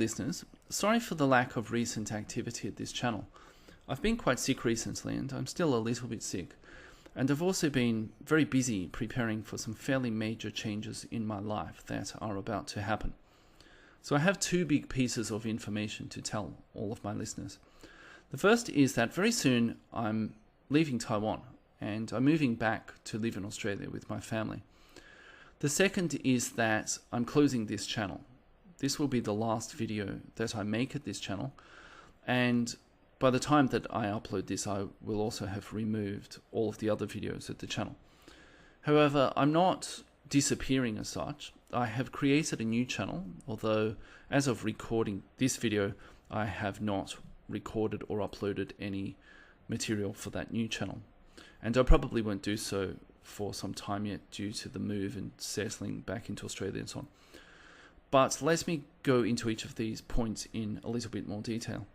listeners, sorry for the lack of recent activity at this channel. I've been quite sick recently and I'm still a little bit sick. And I've also been very busy preparing for some fairly major changes in my life that are about to happen. So I have two big pieces of information to tell all of my listeners. The first is that very soon I'm leaving Taiwan and I'm moving back to live in Australia with my family. The second is that I'm closing this channel. This will be the last video that I make at this channel, and by the time that I upload this, I will also have removed all of the other videos at the channel. However, I'm not disappearing as such. I have created a new channel, although as of recording this video, I have not recorded or uploaded any material for that new channel. And I probably won't do so for some time yet due to the move and settling back into Australia and so on. But let me go into each of these points in a little bit more detail.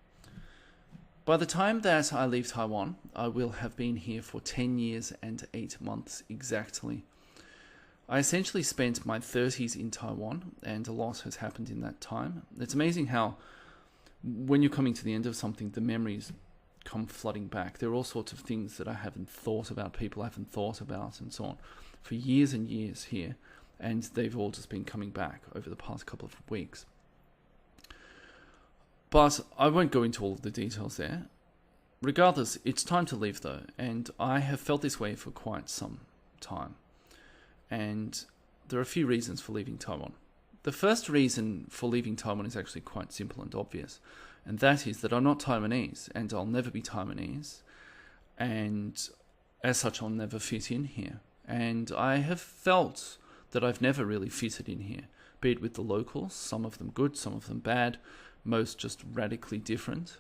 By the time that I leave Taiwan, I will have been here for 10 years and 8 months exactly. I essentially spent my 30s in Taiwan, and a lot has happened in that time. It's amazing how when you're coming to the end of something, the memories come flooding back. There are all sorts of things that I haven't thought about, people I haven't thought about, and so on, for years and years here, and they've all just been coming back over the past couple of weeks. But I won't go into all of the details there. Regardless, it's time to leave though, and I have felt this way for quite some time. And there are a few reasons for leaving Taiwan. The first reason for leaving Taiwan is actually quite simple and obvious, and that is that I'm not Taiwanese, and I'll never be Taiwanese, and as such I'll never fit in here. And I have felt that I've never really fitted in here, be it with the locals, some of them good, some of them bad, most just radically different,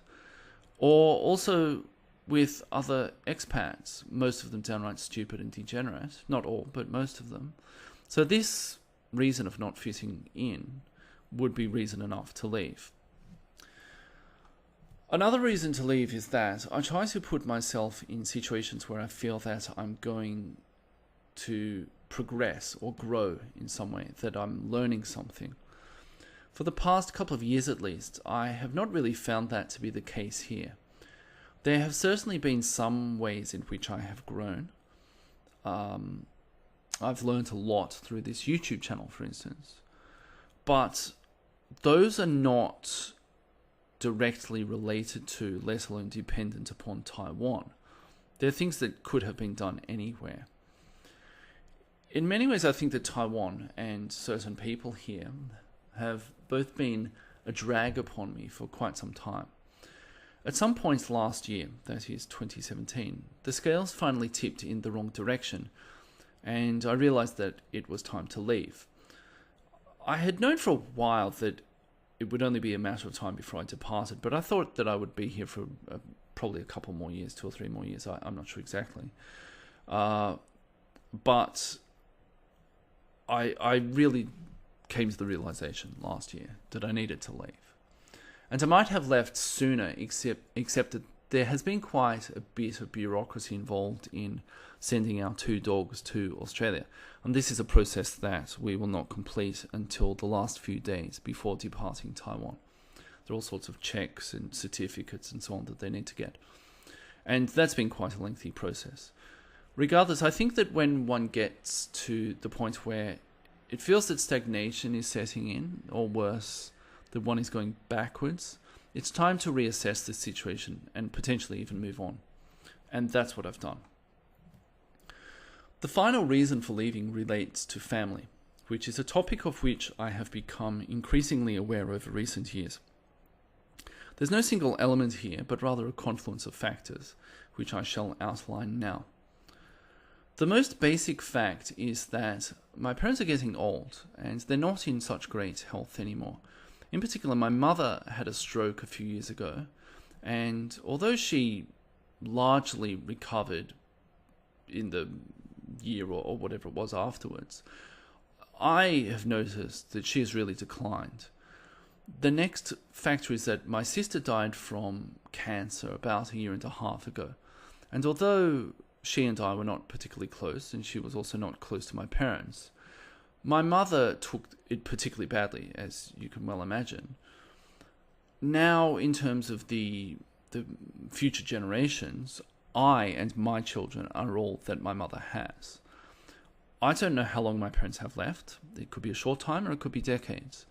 or also with other expats, most of them downright stupid and degenerate, not all, but most of them. So this reason of not fitting in would be reason enough to leave. Another reason to leave is that I try to put myself in situations where I feel that I'm going to progress or grow in some way, that I'm learning something. For the past couple of years at least, I have not really found that to be the case here. There have certainly been some ways in which I have grown. I've learned a lot through this YouTube channel, for instance. But those are not directly related to, let alone dependent upon Taiwan. They're things that could have been done anywhere. In many ways, I think that Taiwan and certain people here have both been a drag upon me for quite some time. At some point last year, that is 2017, the scales finally tipped in the wrong direction, and I realized that it was time to leave. I had known for a while that it would only be a matter of time before I departed, but I thought that I would be here for probably a couple more years, 2 or 3 more years, I'm not sure exactly. But I really came to the realization last year that I needed to leave. And I might have left sooner, except that there has been quite a bit of bureaucracy involved in sending our 2 dogs to Australia. And this is a process that we will not complete until the last few days before departing Taiwan. There are all sorts of checks and certificates and so on that they need to get. And that's been quite a lengthy process. Regardless, I think that when one gets to the point where it feels that stagnation is setting in, or worse, that one is going backwards, it's time to reassess the situation and potentially even move on. And that's what I've done. The final reason for leaving relates to family, which is a topic of which I have become increasingly aware over recent years. There's no single element here, but rather a confluence of factors, which I shall outline now. The most basic fact is that my parents are getting old, and they're not in such great health anymore. In particular, my mother had a stroke a few years ago, and although she largely recovered in the year or whatever it was afterwards, I have noticed that she has really declined. The next factor is that my sister died from cancer about 1.5 years ago, and although she and I were not particularly close, and she was also not close to my parents, my mother took it particularly badly, as you can well imagine. now, in terms of the future generations, I and my children are all that my mother has. I don't know how long my parents have left. It could be a short time or it could be decades.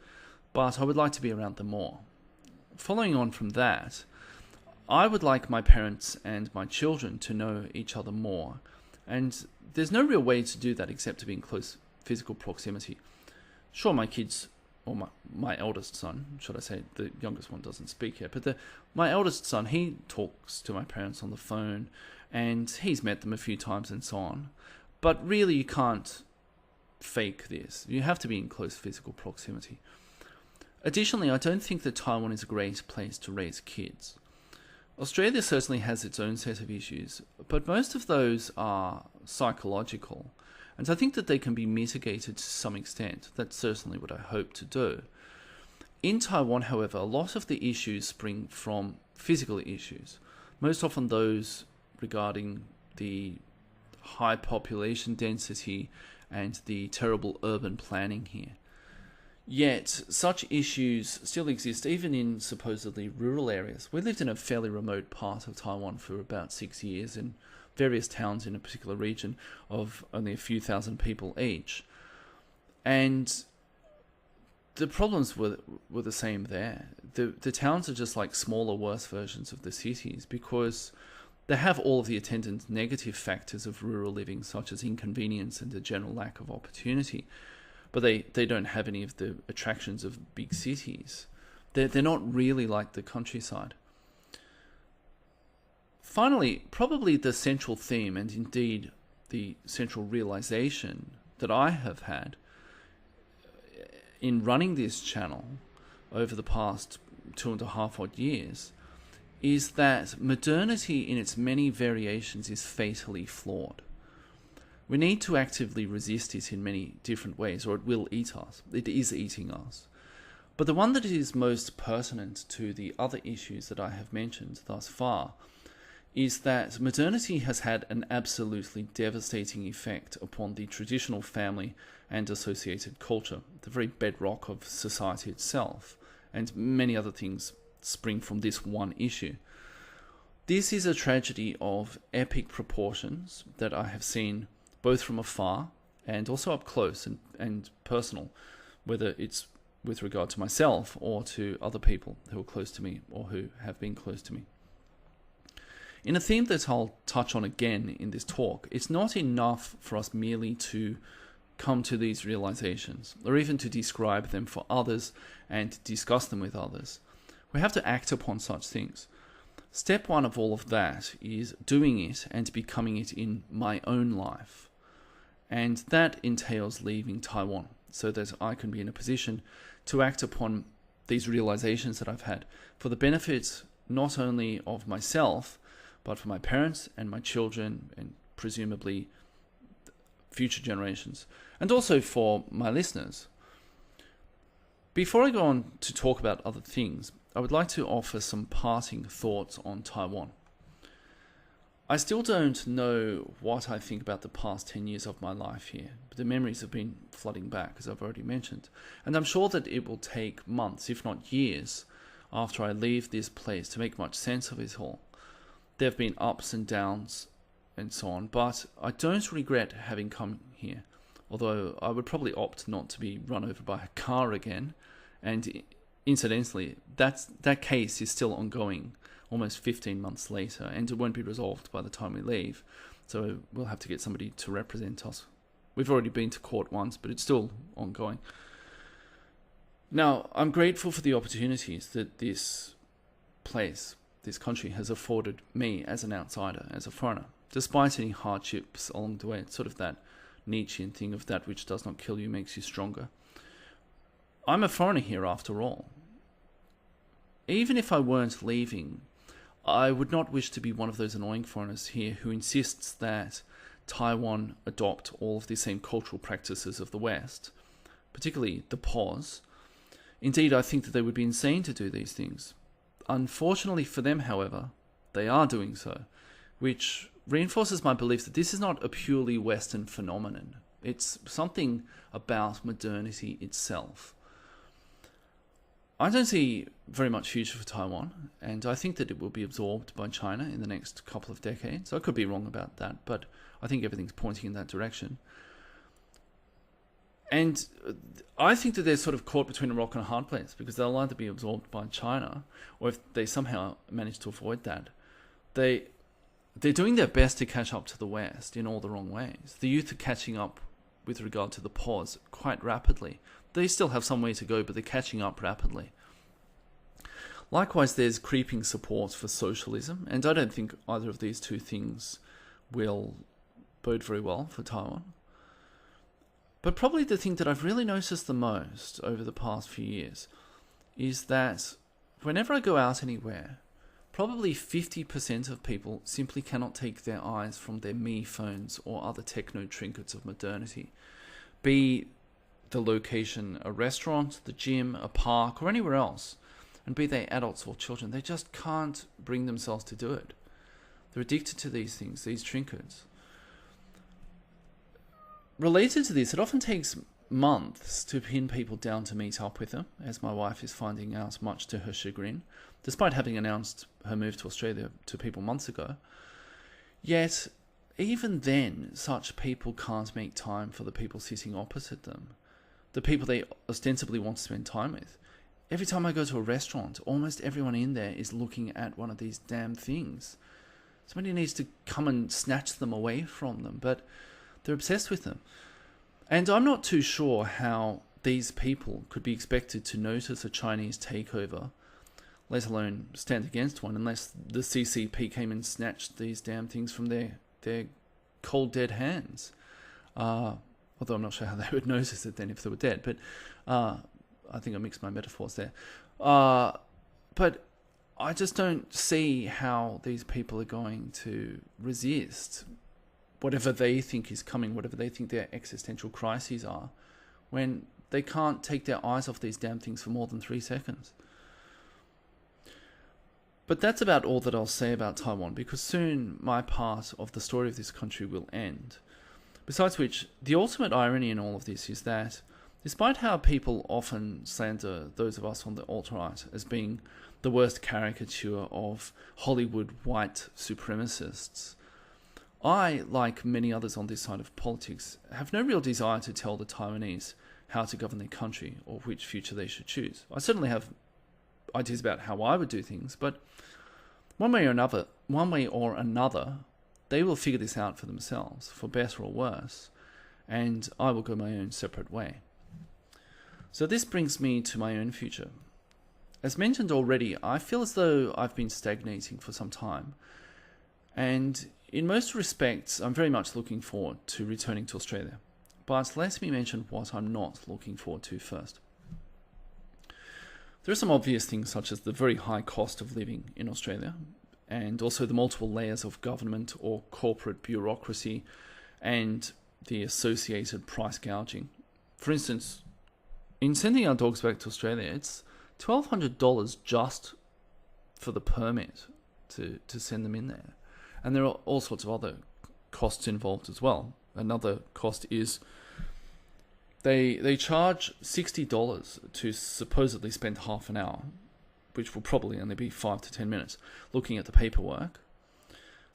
But I would like to be around them more. Following on from that, I would like my parents and my children to know each other more. And there's no real way to do that except to be in close physical proximity. Sure, my kids, or my eldest son, should I say, the youngest one doesn't speak yet, but my eldest son, he talks to my parents on the phone, and he's met them a few times and so on. But really, you can't fake this. You have to be in close physical proximity. Additionally, I don't think that Taiwan is a great place to raise kids. Australia certainly has its own set of issues, but most of those are psychological, and I think that they can be mitigated to some extent. That's certainly what I hope to do. In Taiwan, however, a lot of the issues spring from physical issues, most often those regarding the high population density and the terrible urban planning here. Yet, such issues still exist even in supposedly rural areas. We lived in a fairly remote part of Taiwan for about 6 years in various towns in a particular region of only a few thousand people each. And the problems were the same there. The towns are just like smaller, worse versions of the cities because they have all of the attendant negative factors of rural living, such as inconvenience and a general lack of opportunity. But they don't have any of the attractions of big cities. They're not really like the countryside. Finally, probably the central theme, and indeed the central realization that I have had in running this channel over the past 2.5 odd years, is that modernity in its many variations is fatally flawed. We need to actively resist it in many different ways, or it will eat us. It is eating us. But the one that is most pertinent to the other issues that I have mentioned thus far is that modernity has had an absolutely devastating effect upon the traditional family and associated culture, the very bedrock of society itself, and many other things spring from this one issue. This is a tragedy of epic proportions that I have seen both from afar and also up close and personal, whether it's with regard to myself or to other people who are close to me or who have been close to me. In a theme that I'll touch on again in this talk, it's not enough for us merely to come to these realizations or even to describe them for others and discuss them with others. We have to act upon such things. Step one of all of that is doing it and becoming it in my own life. And that entails leaving Taiwan so that I can be in a position to act upon these realizations that I've had for the benefit not only of myself, but for my parents and my children and presumably future generations, and also for my listeners. Before I go on to talk about other things, I would like to offer some parting thoughts on Taiwan. I still don't know what I think about the past 10 years of my life here. The memories have been flooding back, as I've already mentioned. And I'm sure that it will take months, if not years, after I leave this place to make much sense of it all. There have been ups and downs and so on, but I don't regret having come here. Although I would probably opt not to be run over by a car again. And incidentally, that case is still ongoing almost 15 months later, and it won't be resolved by the time we leave. So we'll have to get somebody to represent us. We've already been to court once, but it's still ongoing. Now, I'm grateful for the opportunities that this place, this country, has afforded me as an outsider, as a foreigner, despite any hardships along the way. It's sort of that Nietzschean thing of that which does not kill you makes you stronger. I'm a foreigner here after all. Even if I weren't leaving, I would not wish to be one of those annoying foreigners here who insists that Taiwan adopt all of the same cultural practices of the West, particularly the pause. Indeed, I think that they would be insane to do these things. Unfortunately for them, however, they are doing so, which reinforces my belief that this is not a purely Western phenomenon. It's something about modernity itself. I don't see very much future for Taiwan, and I think that it will be absorbed by China in the next couple of decades. I could be wrong about that, but I think everything's pointing in that direction. And I think that they're sort of caught between a rock and a hard place, because they'll either be absorbed by China, or if they somehow manage to avoid that, they're doing their best to catch up to the West in all the wrong ways. The youth are catching up with regard to the pause quite rapidly. They still have some way to go, but they're catching up rapidly. Likewise, there's creeping support for socialism, and I don't think either of these two things will bode very well for Taiwan. But probably the thing that I've really noticed the most over the past few years is that whenever I go out anywhere, probably 50% of people simply cannot take their eyes from their Me phones or other techno trinkets of modernity. Be the location a restaurant, the gym, a park, or anywhere else, and be they adults or children, they just can't bring themselves to do it. They're addicted to these things, these trinkets. Related to this, it often takes months to pin people down to meet up with them, as my wife is finding out, much to her chagrin, despite having announced her move to Australia to people months ago. Yet, even then, such people can't make time for the people sitting opposite them, the people they ostensibly want to spend time with. Every time I go to a restaurant, almost everyone in there is looking at one of these damn things. Somebody needs to come and snatch them away from them, but they're obsessed with them. And I'm not too sure how these people could be expected to notice a Chinese takeover, let alone stand against one, unless the CCP came and snatched these damn things from their cold, dead hands. Although I'm not sure how they would notice it then if they were dead. But I think I mixed my metaphors there. But I just don't see how these people are going to resist whatever they think is coming, whatever they think their existential crises are, when they can't take their eyes off these damn things for more than 3 seconds. But that's about all that I'll say about Taiwan, because soon my part of the story of this country will end. Besides which, the ultimate irony in all of this is that, despite how people often slander those of us on the alt-right as being the worst caricature of Hollywood white supremacists, I, like many others on this side of politics, have no real desire to tell the Taiwanese how to govern their country or which future they should choose. I certainly have ideas about how I would do things, but one way or another, they will figure this out for themselves, for better or worse, and I will go my own separate way. So this brings me to my own future. As mentioned already, I feel as though I've been stagnating for some time, and in most respects, I'm very much looking forward to returning to Australia. But let me mention what I'm not looking forward to first. There are some obvious things such as the very high cost of living in Australia, and also the multiple layers of government or corporate bureaucracy and the associated price gouging. For instance, in sending our dogs back to Australia, it's $1,200 just for the permit to send them in there. And there are all sorts of other costs involved as well. Another cost is they charge $60 to supposedly spend half an hour, which will probably only be 5 to 10 minutes, looking at the paperwork.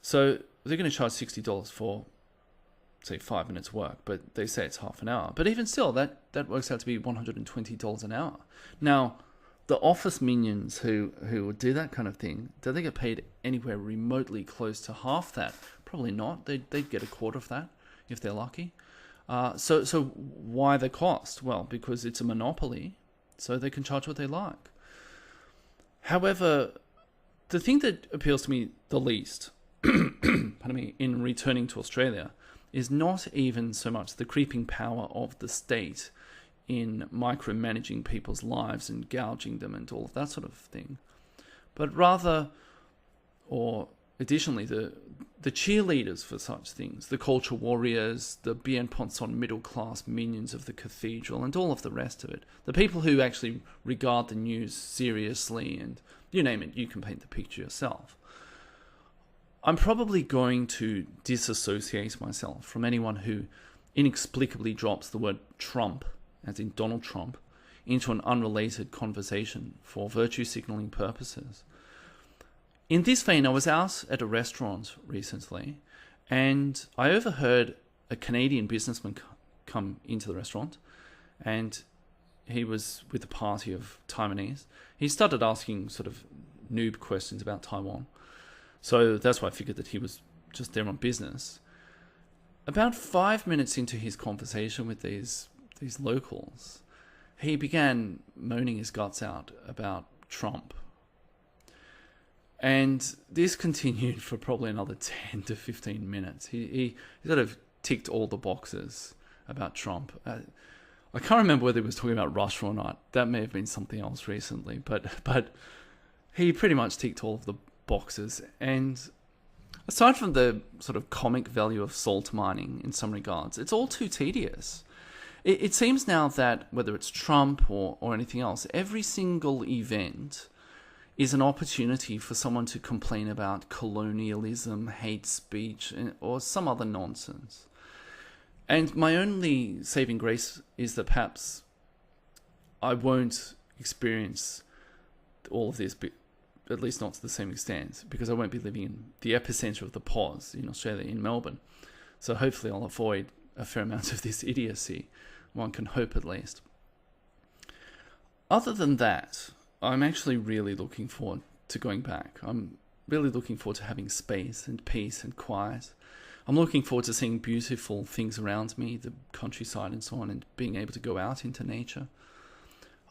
So they're going to charge $60 for, say, 5 minutes work, but they say it's half an hour. But even still, that works out to be $120 an hour. Now, the office minions who would do that kind of thing, do they get paid anywhere remotely close to half that? Probably not. They'd get a quarter of that if they're lucky. So why the cost? Well, because it's a monopoly, so they can charge what they like. However, the thing that appeals to me the least, in returning to Australia, is not even so much the creeping power of the state in micromanaging people's lives and gouging them and all of that sort of thing, but rather, or additionally, the cheerleaders for such things, the culture warriors, the bien pensant middle-class minions of the cathedral, and all of the rest of it, the people who actually regard the news seriously, and you name it, you can paint the picture yourself. I'm probably going to disassociate myself from anyone who inexplicably drops the word Trump, as in Donald Trump, into an unrelated conversation for virtue signaling purposes. In this vein, I was out at a restaurant recently, and I overheard a Canadian businessman come into the restaurant, and he was with a party of Taiwanese. He started asking sort of noob questions about Taiwan. So that's why I figured that he was just there on business. About 5 minutes into his conversation with these locals, he began moaning his guts out about Trump. And this continued for probably another 10 to 15 minutes. He sort of ticked all the boxes about Trump. I can't remember whether he was talking about Russia or not. That may have been something else recently. But he pretty much ticked all of the boxes. And aside from the sort of comic value of salt mining in some regards, it's all too tedious. It seems now that whether it's Trump or anything else, every single event is an opportunity for someone to complain about colonialism, hate speech, or some other nonsense. And my only saving grace is that perhaps I won't experience all of this, at least not to the same extent, because I won't be living in the epicenter of the pause in Australia, in Melbourne. So hopefully I'll avoid a fair amount of this idiocy. One can hope, at least. Other than that, I'm actually really looking forward to going back. I'm really looking forward to having space and peace and quiet. I'm looking forward to seeing beautiful things around me, the countryside and so on, and being able to go out into nature.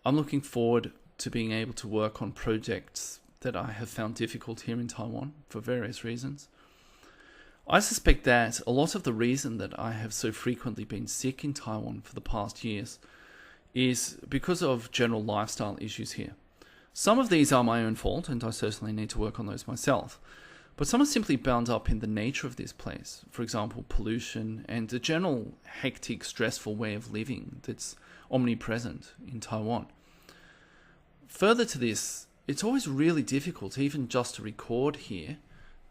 I'm looking forward to being able to work on projects that I have found difficult here in Taiwan for various reasons. I suspect that a lot of the reason that I have so frequently been sick in Taiwan for the past years is because of general lifestyle issues here. Some of these are my own fault, and I certainly need to work on those myself. But some are simply bound up in the nature of this place. For example, pollution and the general hectic, stressful way of living that's omnipresent in Taiwan. Further to this, it's always really difficult even just to record here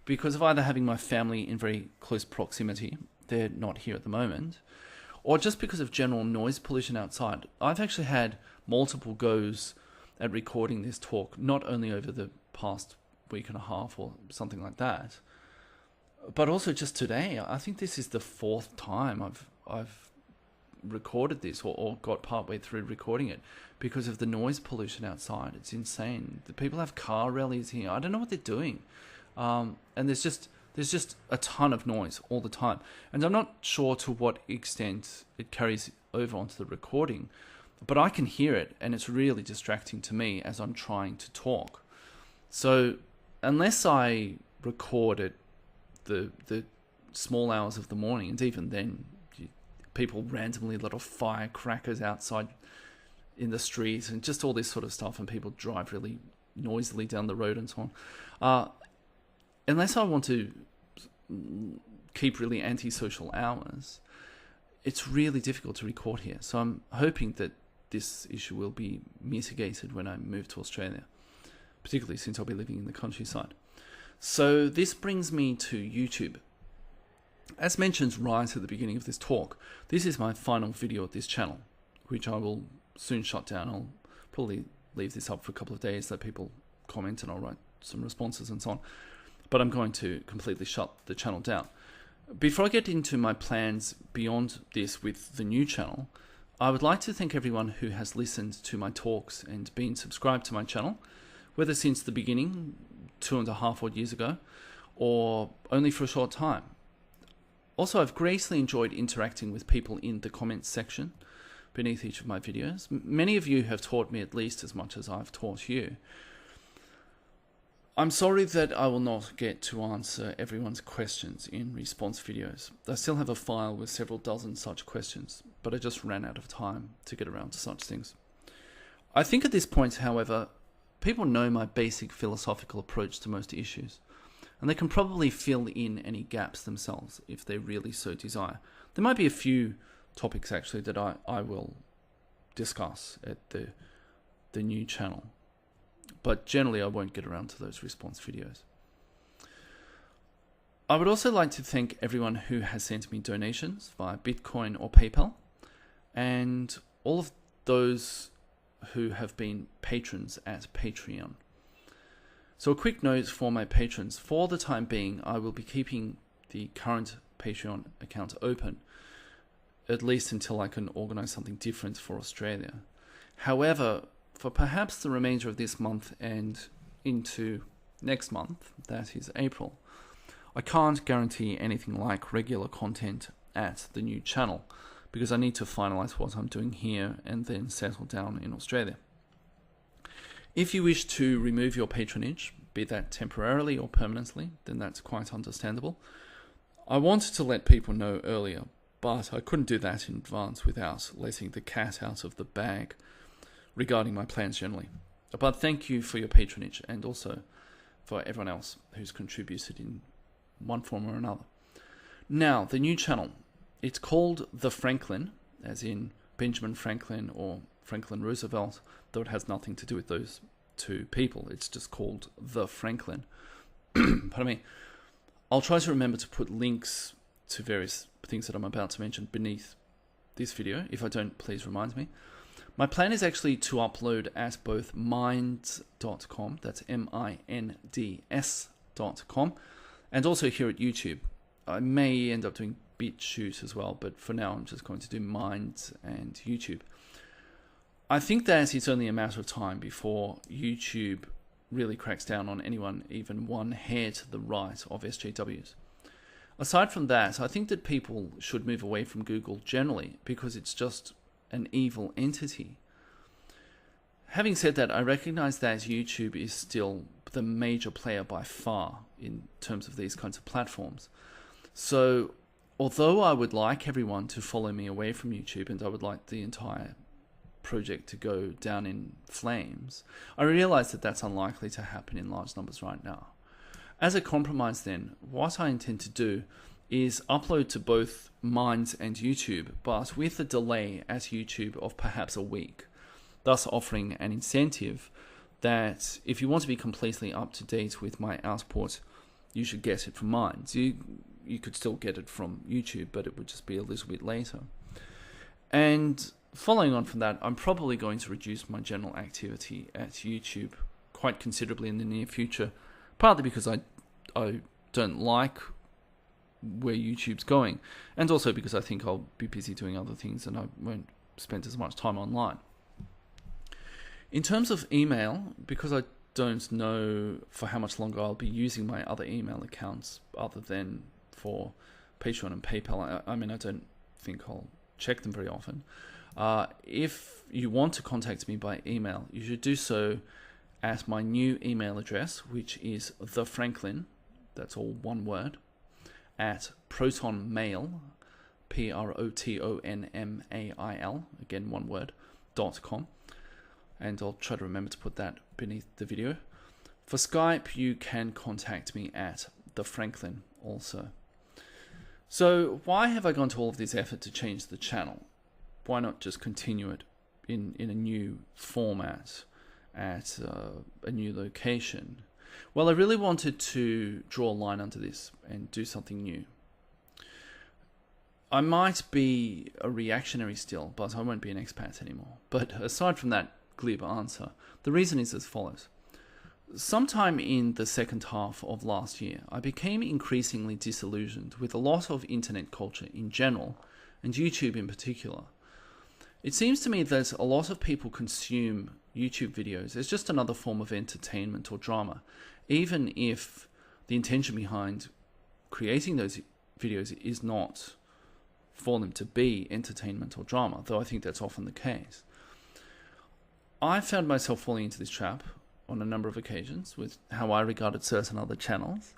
because of either having my family in very close proximity, they're not here at the moment, or just because of general noise pollution outside. I've actually had multiple goes at recording this talk, not only over the past week and a half or something like that, but also just today. I think this is the fourth time I've recorded this or got partway through recording it because of the noise pollution outside. It's insane. The people have car rallies here. I don't know what they're doing, and there's just a ton of noise all the time, and I'm not sure to what extent it carries over onto the recording. But I can hear it, and it's really distracting to me as I'm trying to talk. So unless I record at the small hours of the morning, and even then, people randomly let off firecrackers outside in the street, and just all this sort of stuff, and people drive really noisily down the road and so on. Unless I want to keep really antisocial hours, it's really difficult to record here. So I'm hoping that this issue will be mitigated when I move to Australia, particularly since I'll be living in the countryside. So this brings me to YouTube. As mentioned right at the beginning of this talk, this is my final video at this channel, which I will soon shut down. I'll probably leave this up for a couple of days, let people comment, and I'll write some responses and so on. But I'm going to completely shut the channel down. Before I get into my plans beyond this with the new channel, I would like to thank everyone who has listened to my talks and been subscribed to my channel, whether since the beginning, 2.5 odd years ago, or only for a short time. Also, I've greatly enjoyed interacting with people in the comments section beneath each of my videos. Many of you have taught me at least as much as I've taught you. I'm sorry that I will not get to answer everyone's questions in response videos. I still have a file with several dozen such questions, but I just ran out of time to get around to such things. I think at this point, however, people know my basic philosophical approach to most issues, and they can probably fill in any gaps themselves if they really so desire. There might be a few topics actually that I will discuss at the new channel, but generally I won't get around to those response videos. I would also like to thank everyone who has sent me donations via Bitcoin or PayPal, and all of those who have been patrons at Patreon. So a quick note for my patrons. For the time being, I will be keeping the current Patreon account open, at least until I can organize something different for Australia. However, for perhaps the remainder of this month and into next month, that is April, I can't guarantee anything like regular content at the new channel because I need to finalize what I'm doing here and then settle down in Australia. If you wish to remove your patronage, be that temporarily or permanently, then that's quite understandable. I wanted to let people know earlier, but I couldn't do that in advance without letting the cat out of the bag regarding my plans generally. But thank you for your patronage and also for everyone else who's contributed in one form or another. Now, the new channel, it's called The Franklin, as in Benjamin Franklin or Franklin Roosevelt, though it has nothing to do with those two people. It's just called The Franklin. Pardon me. I'll try to remember to put links to various things that I'm about to mention beneath this video. If I don't, please remind me. My plan is actually to upload at both minds.com, that's minds.com, and also here at YouTube. I may end up doing BitChute as well, but for now I'm just going to do Minds and YouTube. I think that it's only a matter of time before YouTube really cracks down on anyone even one hair to the right of SJWs. Aside from that, I think that people should move away from Google generally because it's just an evil entity. Having said that, I recognize that YouTube is still the major player by far in terms of these kinds of platforms. So, although I would like everyone to follow me away from YouTube and I would like the entire project to go down in flames, I realize that that's unlikely to happen in large numbers right now. As a compromise then, what I intend to do is upload to both Minds and YouTube, but with a delay at YouTube of perhaps a week, thus offering an incentive that if you want to be completely up to date with my output, you should get it from Minds. You could still get it from YouTube, but it would just be a little bit later. And following on from that, I'm probably going to reduce my general activity at YouTube quite considerably in the near future, partly because I don't like where YouTube's going, and also because I think I'll be busy doing other things and I won't spend as much time online. In terms of email, because I don't know for how much longer I'll be using my other email accounts other than for Patreon and PayPal, I don't think I'll check them very often. If you want to contact me by email, you should do so at my new email address, which is thefranklin, that's all one word, at protonmail, protonmail, again one word, .com. And I'll try to remember to put that beneath the video. For Skype, you can contact me at thefranklin also. So why have I gone to all of this effort to change the channel? Why not just continue it in a new format at a new location? Well, I really wanted to draw a line under this and do something new. I might be a reactionary still, but I won't be an expat anymore. But aside from that glib answer, the reason is as follows. Sometime in the second half of last year, I became increasingly disillusioned with a lot of internet culture in general, and YouTube in particular. It seems to me that a lot of people consume YouTube videos as just another form of entertainment or drama, even if the intention behind creating those videos is not for them to be entertainment or drama, though I think that's often the case. I found myself falling into this trap on a number of occasions with how I regarded certain other channels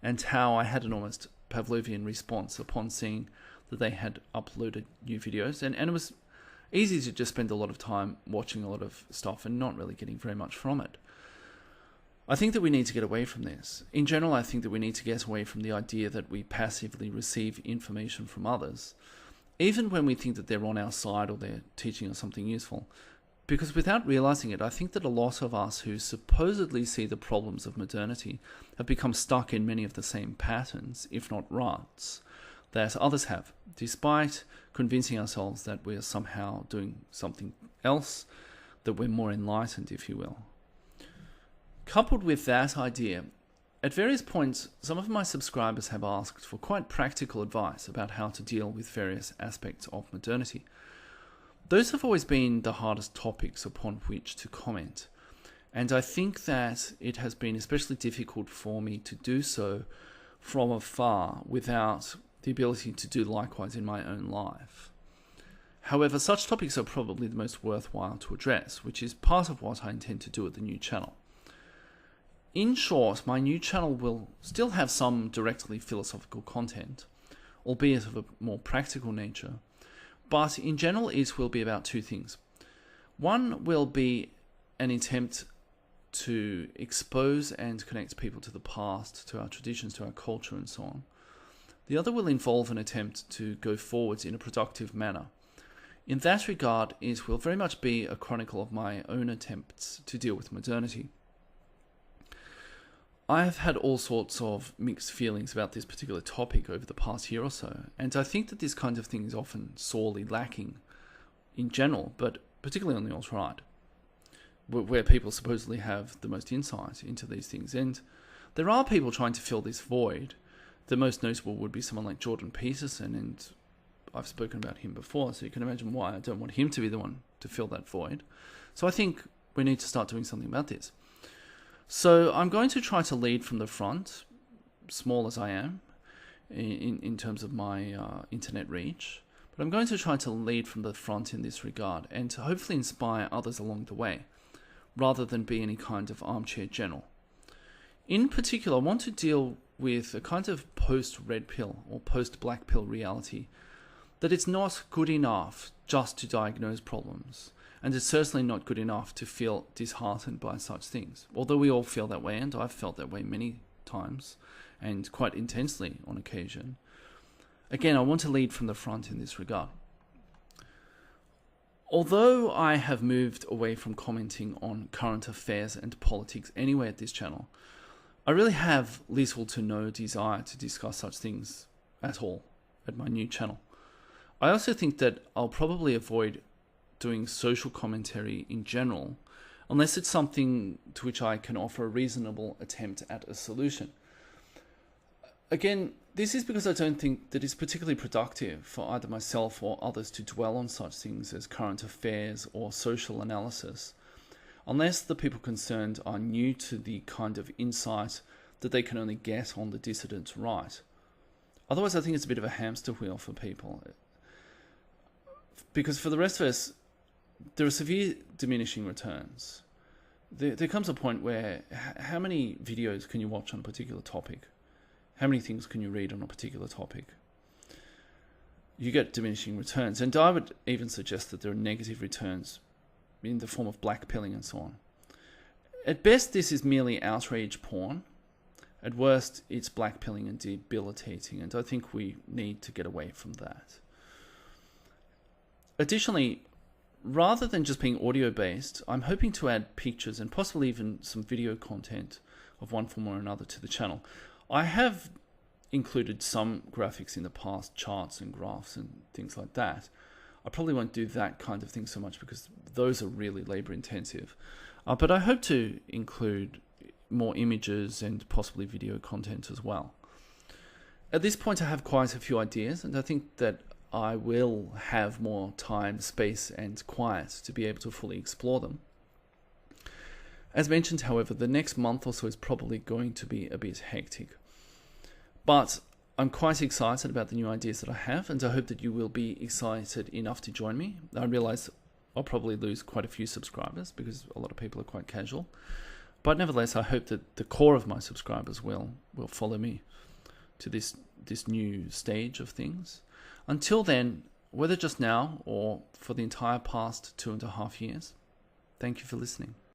and how I had an almost Pavlovian response upon seeing that they had uploaded new videos, and it was easy to just spend a lot of time watching a lot of stuff and not really getting very much from it. I think that we need to get away from this. In general, I think that we need to get away from the idea that we passively receive information from others, even when we think that they're on our side or they're teaching us something useful. Because without realizing it, I think that a lot of us who supposedly see the problems of modernity have become stuck in many of the same patterns, if not ruts, that others have, despite convincing ourselves that we are somehow doing something else, that we're more enlightened, if you will. Coupled with that idea, at various points, some of my subscribers have asked for quite practical advice about how to deal with various aspects of modernity. Those have always been the hardest topics upon which to comment, and I think that it has been especially difficult for me to do so from afar without the ability to do likewise in my own life. However, such topics are probably the most worthwhile to address, which is part of what I intend to do at the new channel. In short, my new channel will still have some directly philosophical content, albeit of a more practical nature, but in general it will be about two things. One will be an attempt to expose and connect people to the past, to our traditions, to our culture and so on. The other will involve an attempt to go forwards in a productive manner. In that regard, it will very much be a chronicle of my own attempts to deal with modernity. I have had all sorts of mixed feelings about this particular topic over the past year or so, and I think that this kind of thing is often sorely lacking in general, but particularly on the alt-right, where people supposedly have the most insight into these things. And there are people trying to fill this void. The most notable would be someone like Jordan Peterson, and I've spoken about him before, so you can imagine why I don't want him to be the one to fill that void. So I think we need to start doing something about this. So I'm going to try to lead from the front, small as I am, in terms of my internet reach. But I'm going to try to lead from the front in this regard, and to hopefully inspire others along the way, rather than be any kind of armchair general. In particular, I want to deal with a kind of post-red pill or post-black pill reality, that it's not good enough just to diagnose problems, and it's certainly not good enough to feel disheartened by such things. Although we all feel that way, and I've felt that way many times, and quite intensely on occasion. Again, I want to lead from the front in this regard. Although I have moved away from commenting on current affairs and politics anyway at this channel, I really have little to no desire to discuss such things at all at my new channel. I also think that I'll probably avoid doing social commentary in general, unless it's something to which I can offer a reasonable attempt at a solution. Again, this is because I don't think that it's particularly productive for either myself or others to dwell on such things as current affairs or social analysis, unless the people concerned are new to the kind of insight that they can only get on the dissident right. Otherwise, I think it's a bit of a hamster wheel for people. Because for the rest of us, there are severe diminishing returns. There comes a point where how many videos can you watch on a particular topic? How many things can you read on a particular topic? You get diminishing returns. And I would even suggest that there are negative returns in the form of blackpilling and so on. At best, this is merely outrage porn. At worst, it's blackpilling and debilitating, and I think we need to get away from that. Additionally, rather than just being audio-based, I'm hoping to add pictures and possibly even some video content of one form or another to the channel. I have included some graphics in the past, charts and graphs and things like that. I probably won't do that kind of thing so much because those are really labor-intensive. But I hope to include more images and possibly video content as well. At this point, I have quite a few ideas, and I think that I will have more time, space, and quiet to be able to fully explore them. As mentioned, however, the next month or so is probably going to be a bit hectic. But I'm quite excited about the new ideas that I have, and I hope that you will be excited enough to join me. I realize I'll probably lose quite a few subscribers because a lot of people are quite casual. But nevertheless, I hope that the core of my subscribers will follow me to this new stage of things. Until then, whether just now or for the entire past 2.5 years, thank you for listening.